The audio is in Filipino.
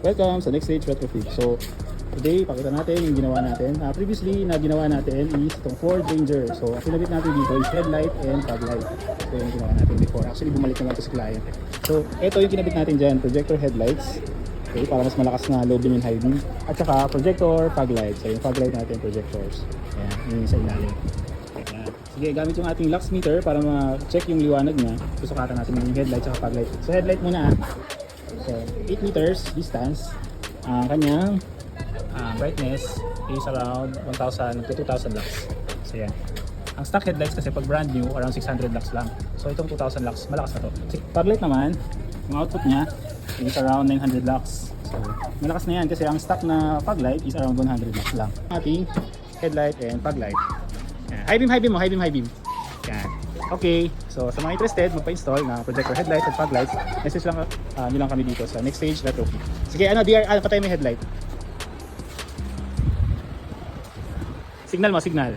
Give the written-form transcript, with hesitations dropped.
Welcome sa Next Stage Retrofit. So, today, pakita natin yung ginawa natin. Previously, na ginawa natin is itong Ford Ranger. So, ang pinabit natin dito is headlight and fog light. So, yung ginawa natin before. Actually, bumalik naman ito sa client. So, ito yung kinabit natin dyan, projector headlights. Okay, para mas malakas na low beam and high beam. At saka, projector fog lights. So, yung fog light natin, projectors. Ayan, yung sa ilalim. Ayan. Sige, gamit yung ating lux meter para ma-check yung liwanag niya. Susukatan natin yung headlight at fog light. So, headlight muna. So, 8 meters distance. Ang kanyang brightness is around 1,000 to 2,000 lux. So, yan. Ang stock headlights kasi pag brand new, around 600 lux lang. So, itong 2,000 lux, malakas na to. Fog light naman, yung output niya is around 900 lux. So, malakas na yan kasi ang stock na fog light is around 100 lux lang. Ating headlight and fog light. Yan. High beam mo, high beam. Yan. Okay, so sa mga interested magpa-install ng projector headlight at fog lights, message lang nyo lang kami dito sa Next Stage Retrofit. Sige, patay mo yung headlight. Signal mo, signal.